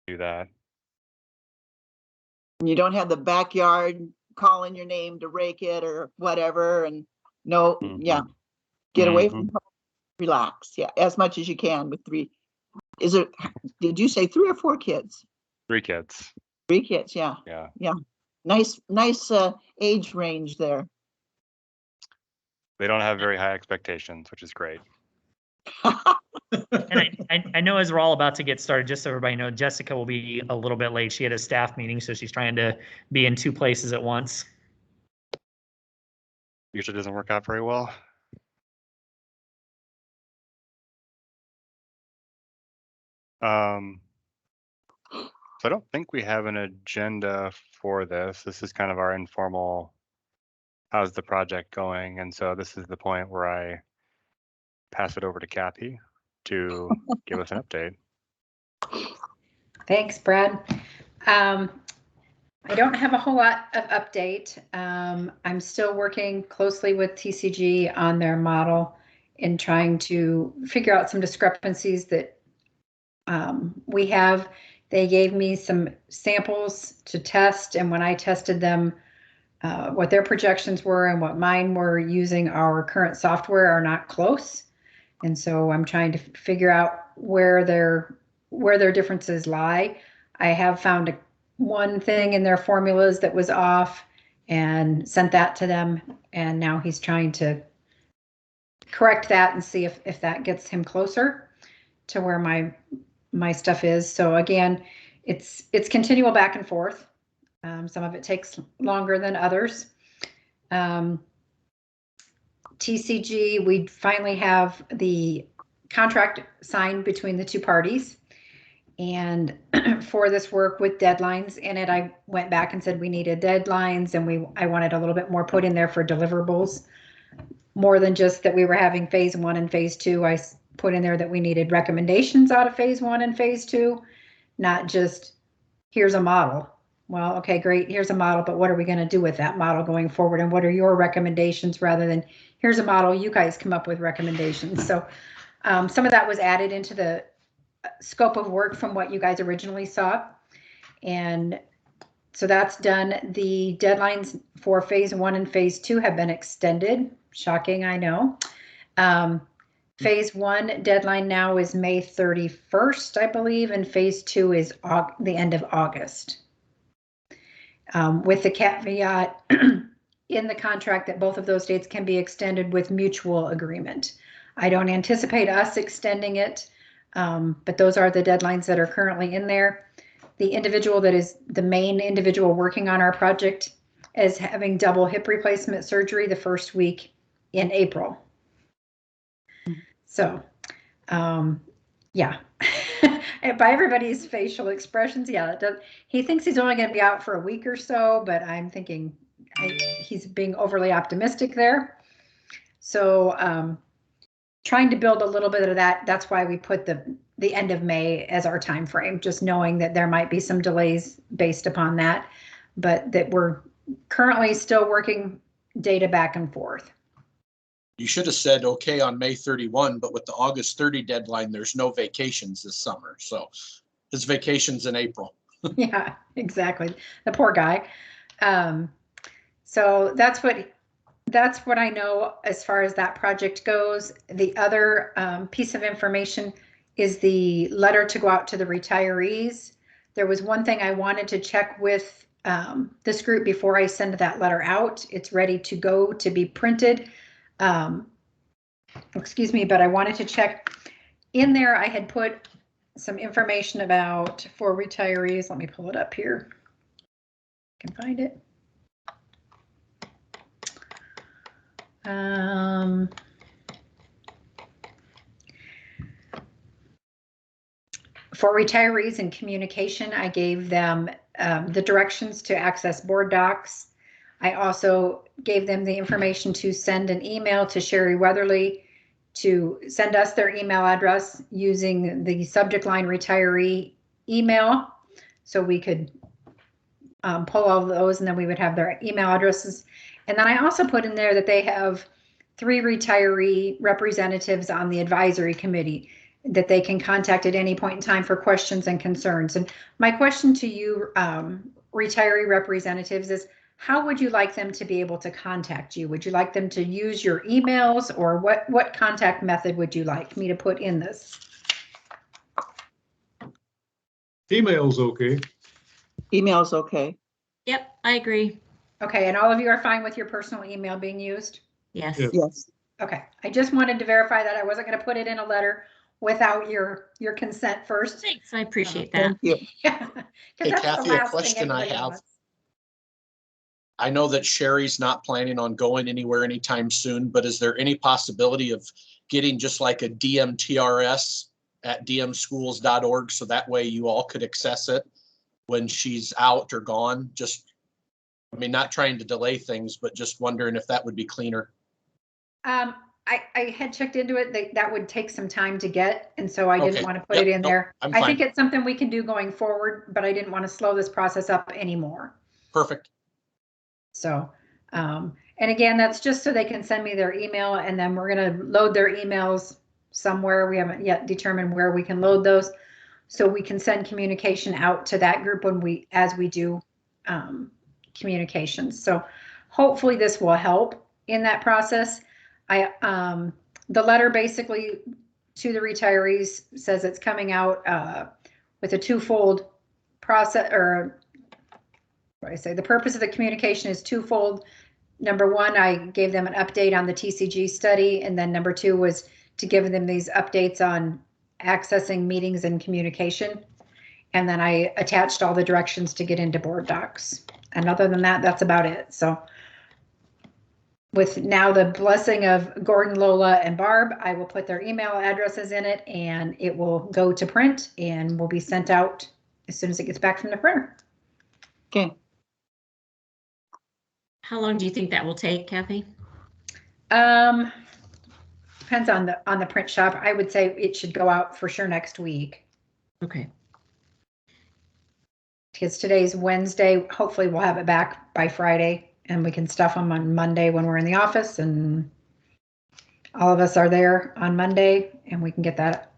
do that. You don't have the backyard calling your name to rake it or whatever, and no, yeah, get away from home, relax, yeah, as much as you can with three. Is it? Did you say 3 or 4 kids? 3 kids. 3 kids, yeah. Yeah. Yeah. Nice age range there. They don't have very high expectations, which is great. And I know as we're all about to get started, just so everybody knows, Jessica will be a little bit late. She had a staff meeting, so she's trying to be in 2 places at once. Usually doesn't work out very well. So I don't think we have an agenda for this. This is kind of our informal, how's the project going? And so this is the point where I pass it over to Kathy to give us an update. Thanks, Brad. I don't have a whole lot of update. I'm still working closely with TCG on their model and trying to figure out some discrepancies that we have. They gave me some samples to test, and when I tested them, what their projections were and what mine were using our current software are not close. And so I'm trying to figure out where their differences lie. I have found one thing in their formulas that was off and sent that to them, and now he's trying to correct that and see if that gets him closer to where my stuff is. So again, it's continual back and forth. Some of it takes longer than others. TCG, we finally have the contract signed between the 2 parties. And for this work with deadlines in it, I went back and said we needed deadlines, and I wanted a little bit more put in there for deliverables, more than just that we were having phase 1 and phase 2. I put in there that we needed recommendations out of phase 1 and phase 2, not just here's a model. Well, okay, great, here's a model, but what are we going to do with that model going forward? And what are your recommendations, rather than here's a model, you guys come up with recommendations. So some of that was added into the scope of work from what you guys originally saw. And so that's done. The deadlines for phase 1 and phase 2 have been extended. Shocking, I know. Phase 1 deadline now is May 31st, I believe, and phase 2 is the end of August. With the caveat in the contract that both of those dates can be extended with mutual agreement. I don't anticipate us extending it, but those are the deadlines that are currently in there. The individual that is the main individual working on our project is having double hip replacement surgery the first week in April. So, yeah, by everybody's facial expressions, yeah, he thinks he's only going to be out for a week or so, but I'm thinking he's being overly optimistic there. So, trying to build a little bit of that. That's why we put the end of May as our time frame, just knowing that there might be some delays based upon that, but that we're currently still working data back and forth. You should have said okay on May 31, but with the August 30 deadline, there's no vacations this summer. So his vacation's in April. Yeah, exactly. The poor guy. So that's what I know as far as that project goes. The other piece of information is the letter to go out to the retirees. There was one thing I wanted to check with this group before I send that letter out. It's ready to go to be printed. Excuse me, but I wanted to check in there. I had put some information about for retirees. Let me pull it up here. I can find it. For retirees and communication, I gave them the directions to access board docs. I also gave them the information to send an email to Sherry Weatherly to send us their email address using the subject line retiree email. So we could pull all of those, and then we would have their email addresses. And then I also put in there that they have 3 retiree representatives on the advisory committee. that they can contact at any point in time for questions and concerns. And my question to you, retiree representatives, is how would you like them to be able to contact you? Would you like them to use your emails, or what contact method would you like me to put in this? Email's okay. Email's okay. Yep, I agree. Okay, and all of you are fine with your personal email being used? Yes. Yeah. Yes. Okay, I just wanted to verify that I wasn't going to put it in a letter without your consent first. Thanks, I appreciate that. Thank you. Yeah, Hey, because that's Kathy, the a last thing question I anybody have. wants. I know that Sherry's not planning on going anywhere anytime soon, but is there any possibility of getting just like a DMTRS at dmschools.org so that way you all could access it when she's out or gone? Just, I mean, not trying to delay things, but just wondering if that would be cleaner. I had checked into it. That would take some time to get, and so I didn't Okay. want to put Yep, it in nope, there. I'm I think fine. it's something we can do going forward, but I didn't want to slow this process up anymore. Perfect. So, and again, that's just so they can send me their email, and then we're going to load their emails somewhere. We haven't yet determined where we can load those, so we can send communication out to that group as we do communications. So hopefully this will help in that process. The letter basically to the retirees says it's coming out with a twofold process, or what I say, the purpose of the communication is twofold. Number one, I gave them an update on the TCG study, and then number two was to give them these updates on accessing meetings and communication. And then I attached all the directions to get into board docs. And other than that, that's about it. So with now the blessing of Gordon, Lola, and Barb, I will put their email addresses in it, and it will go to print and will be sent out as soon as it gets back from the printer. Okay. How long do you think that will take, Kathy? Depends on the print shop. I would say it should go out for sure next week, Okay. because today's Wednesday. Hopefully we'll have it back by Friday, and we can stuff them on Monday when we're in the office, and all of us are there on Monday, and we can get that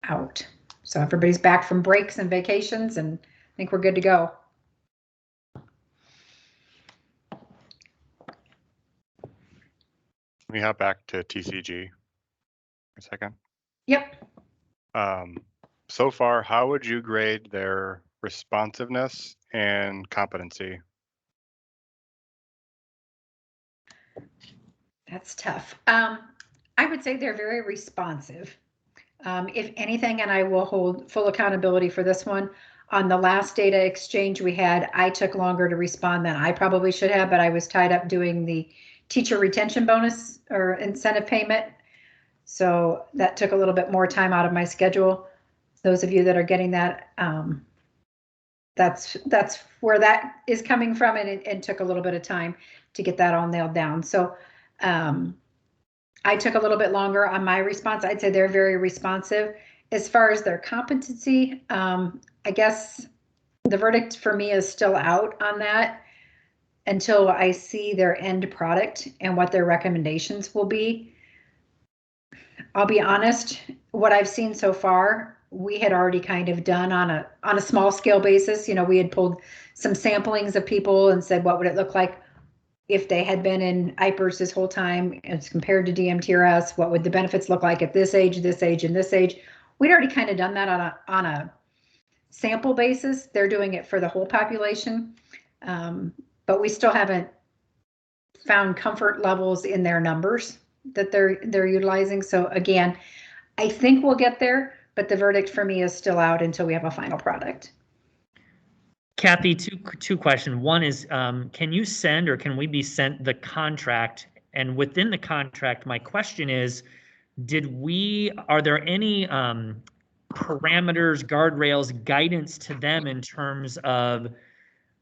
out. So everybody's back from breaks and vacations, and I think we're good to go. Let me hop back to TCG for a second. Yep. So far, how would you grade their responsiveness and competency? That's tough. I would say they're very responsive. If anything, and I will hold full accountability for this one, on the last data exchange we had, I took longer to respond than I probably should have, but I was tied up doing the teacher retention bonus or incentive payment. So that took a little bit more time out of my schedule. Those of you that are getting that, that's where that is coming from, and it took a little bit of time to get that all nailed down. So I took a little bit longer on my response. I'd say they're very responsive. As far as their competency, I guess the verdict for me is still out on that until I see their end product and what their recommendations will be. I'll be honest, what I've seen so far, we had already kind of done on a small scale basis. You know, we had pulled some samplings of people and said, what would it look like if they had been in IPERS this whole time as compared to DMTRS? What would the benefits look like at this age, and this age? We'd already kind of done that on a sample basis. They're doing it for the whole population, but we still haven't found comfort levels in their numbers that they're utilizing. So again, I think we'll get there, but the verdict for me is still out until we have a final product. Kathy, two questions. One is, can you send, or can we be sent the contract? And within the contract, my question is, are there any parameters, guardrails, guidance to them in terms of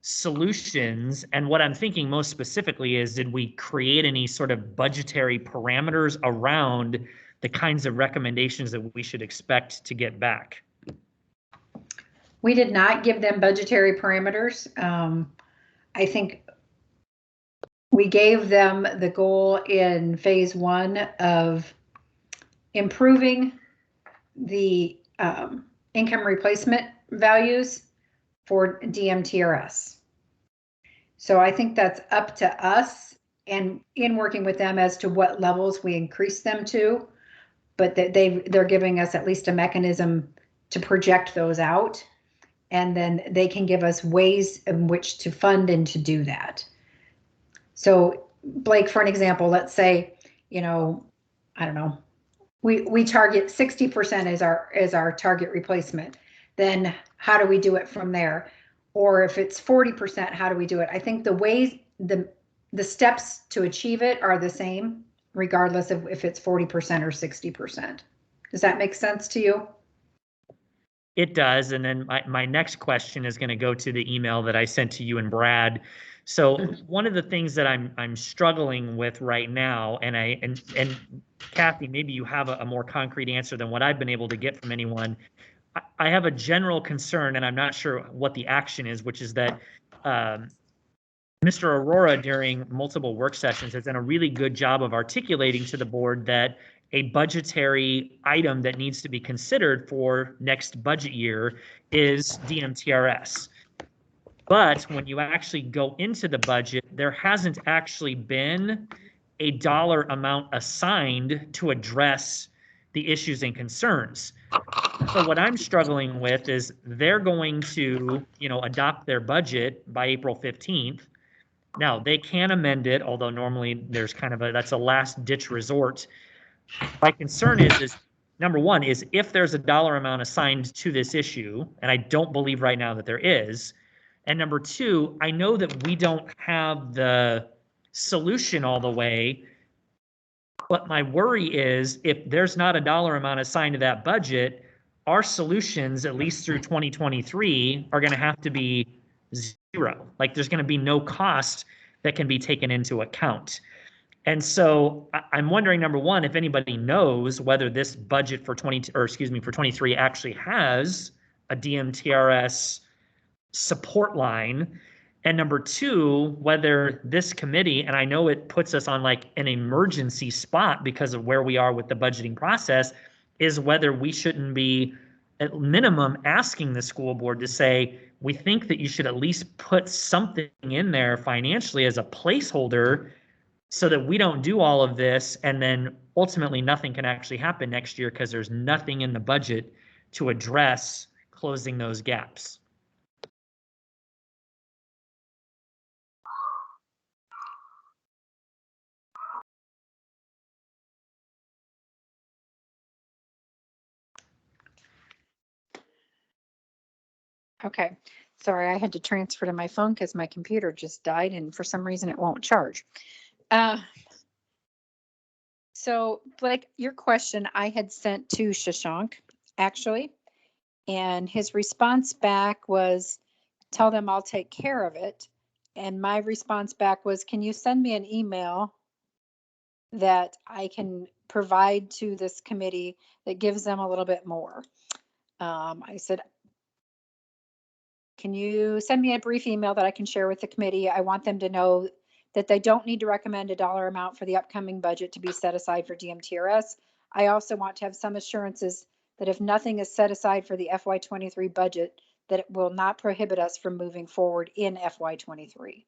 solutions? And what I'm thinking most specifically is, did we create any sort of budgetary parameters around the kinds of recommendations that we should expect to get back? We did not give them budgetary parameters. I think we gave them the goal in phase one of improving the income replacement values for DMTRS. So I think that's up to us and in working with them as to what levels we increase them to, but that they're giving us at least a mechanism to project those out, and then they can give us ways in which to fund and to do that. So Blake, for an example, let's say, you know, I don't know, we target 60% as our target replacement. Then how do we do it from there? Or if it's 40%, how do we do it? I think the ways, the steps to achieve it are the same, regardless of if it's 40% or 60%. Does that make sense to you? It does. And then my next question is going to go to the email that I sent to you and Brad. So one of the things that I'm struggling with right now, and Kathy, maybe you have a more concrete answer than what I've been able to get from anyone. I have a general concern, and I'm not sure what the action is, which is that Mr. Aurora, during multiple work sessions, has done a really good job of articulating to the board that a budgetary item that needs to be considered for next budget year is DMTRS. But when you actually go into the budget, there hasn't actually been a dollar amount assigned to address the issues and concerns. So what I'm struggling with is they're going to, adopt their budget by April 15th. Now, they can amend it, although normally there's that's a last ditch resort. My concern is number one, is if there's a dollar amount assigned to this issue, and I don't believe right now that there is. And number two, I know that we don't have the solution all the way, but my worry is if there's not a dollar amount assigned to that budget, our solutions, at least through 2023, are going to have to be zero. Like there's going to be no cost that can be taken into account. And so I'm wondering, number one, if anybody knows whether this budget for 23 actually has a DMTRS support line. And number two, whether this committee, and I know it puts us on like an emergency spot because of where we are with the budgeting process, is whether we shouldn't be at minimum asking the school board to say, we think that you should at least put something in there financially as a placeholder so that we don't do all of this and then ultimately nothing can actually happen next year because there's nothing in the budget to address closing those gaps. Okay, sorry, I had to transfer to my phone because my computer just died and for some reason it won't charge. So Blake, your question I had sent to Shashank actually, and his response back was, tell them I'll take care of it. And my response back was, can you send me an email that I can provide to this committee that gives them a little bit more? I said, can you send me a brief email that I can share with the committee? I want them to know that they don't need to recommend a dollar amount for the upcoming budget to be set aside for DMTRS. I also want to have some assurances that if nothing is set aside for the FY23 budget, that it will not prohibit us from moving forward in FY23.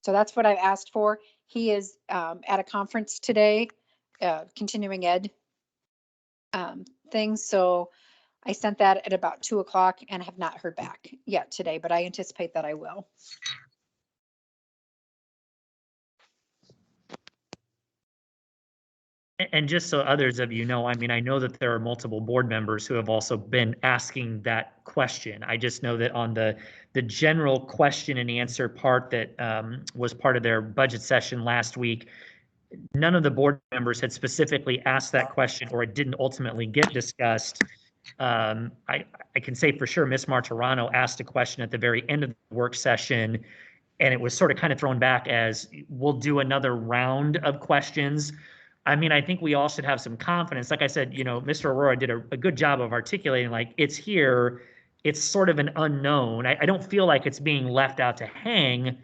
So that's what I asked for. He is at a conference today, continuing ed things. So I sent that at about 2 o'clock and have not heard back yet today, but I anticipate that I will. And just so others of you know, I mean, I know that there are multiple board members who have also been asking that question. I just know that on the general question and answer part that was part of their budget session last week, none of the board members had specifically asked that question, or it didn't ultimately get discussed. I can say for sure Ms. Martirano asked a question at the very end of the work session, and it was sort of kind of thrown back as we'll do another round of questions. I mean, I think we all should have some confidence. Like I said, Mr. Aurora did a good job of articulating, like, it's here. It's sort of an unknown. I don't feel like it's being left out to hang.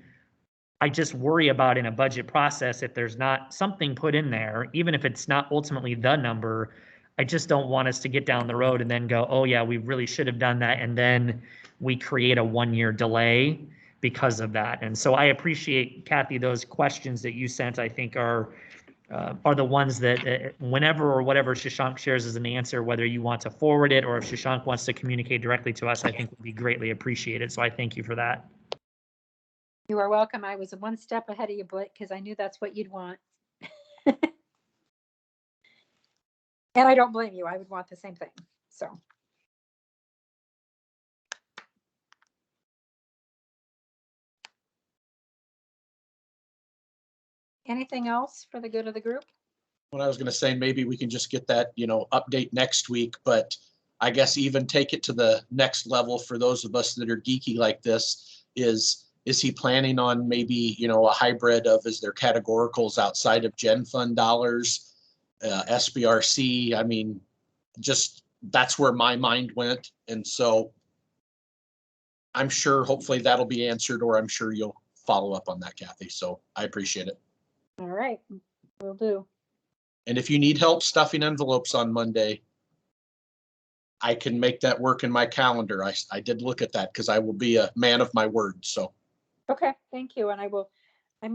I just worry about in a budget process, if there's not something put in there, even if it's not ultimately the number, I just don't want us to get down the road and then go, oh yeah, we really should have done that. And then we create a 1-year delay because of that. And so I appreciate, Kathy, those questions that you sent, I think are the ones that whenever or whatever Shashank shares as an answer, whether you want to forward it or if Shashank wants to communicate directly to us, I think would be greatly appreciated. So I thank you for that. You are welcome. I was one step ahead of you, Blake, because I knew that's what you'd want. And I don't blame you. I would want the same thing. So. Anything else for the good of the group? What I was gonna say, maybe we can just get that, update next week, but I guess even take it to the next level for those of us that are geeky like this is he planning on maybe, a hybrid of, is there categoricals outside of Gen Fund dollars, SBRC? I mean, just that's where my mind went. And so I'm sure hopefully that'll be answered, or I'm sure you'll follow up on that, Kathy. So I appreciate it. All right, will do. And if you need help stuffing envelopes on Monday, I can make that work in my calendar. I did look at that because I will be a man of my word. So. Okay, thank you. And I'm going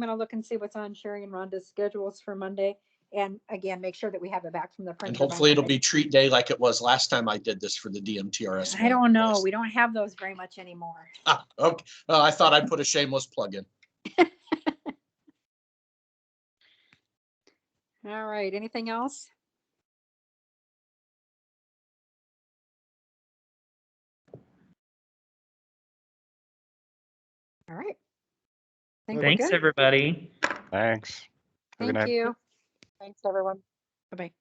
to look and see what's on Sherry and Rhonda's schedules for Monday. And again, make sure that we have it back from the printer. And hopefully by it'll Monday. be treat day like it was last time I did this for the DMTRS. I don't know. We don't have those very much anymore. Okay. I thought I'd put a shameless plug in. All right. Anything else? All right. Think we're Thanks, good? everybody. Thanks. Have a good Thank night. you. Thanks, everyone. Bye-bye.